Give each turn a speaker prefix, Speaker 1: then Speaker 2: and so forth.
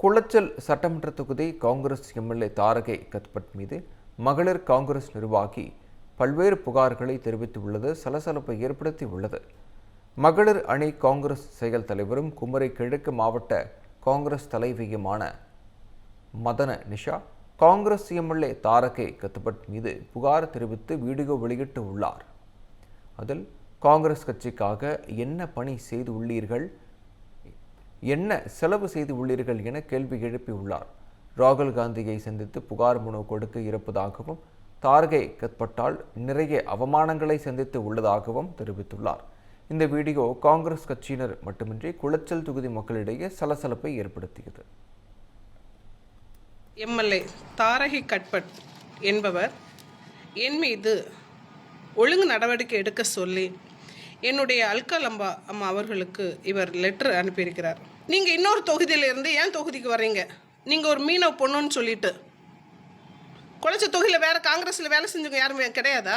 Speaker 1: குளச்சல் சட்டமன்ற தொகுதி காங்கிரஸ் எம்எல்ஏ தாரகை கத்பட் மீது மகளிர் காங்கிரஸ் நிர்வாகி பல்வேறு புகார்களை தெரிவித்துள்ளது சலசலப்பை ஏற்படுத்தியுள்ளது. மகளிர் அணி காங்கிரஸ் செயல் தலைவரும் குமரி கிழக்கு மாவட்ட காங்கிரஸ் தலைவியுமான மதன நிஷா காங்கிரஸ் எம்எல்ஏ தாரகை கத்பட் மீது புகார் தெரிவித்து வீடியோ வெளியிட்டு உள்ளார். அதில் காங்கிரஸ் கட்சிக்காக என்ன பணி செய்து உள்ளீர்கள், என்ன செலவு செய்து உள்ளீர்கள் என கேள்வி எழுப்பியுள்ளார். ராகுல் காந்தியை சந்தித்து புகார் மனு கொடுக்க இருப்பதாகவும் தாரகை கத்பட்டால் நிறைய அவமானங்களை சந்தித்து உள்ளதாகவும் தெரிவித்துள்ளார். இந்த வீடியோ காங்கிரஸ் கட்சியினர் மட்டுமின்றி குளச்சல் தொகுதி மக்களிடையே சலசலப்பை ஏற்படுத்தியது.
Speaker 2: எம்எல்ஏ தாரகை கட்பட் என்பவர் என் மீது ஒழுங்கு நடவடிக்கை எடுக்க சொல்லி என்னுடைய அல்கல் அம்மா அவர்களுக்கு இவர் லெட்டர் அனுப்பியிருக்கிறார். நீங்கள் இன்னொரு தொகுதியிலிருந்து ஏன் தொகுதிக்கு வர்றீங்க? நீங்கள் ஒரு மீனவ பொண்ணுன்னு சொல்லிட்டு குளச்சல் தொகுதியில் வேறு காங்கிரஸில் வேலை செஞ்சவங்க யாருமே கிடையாதா?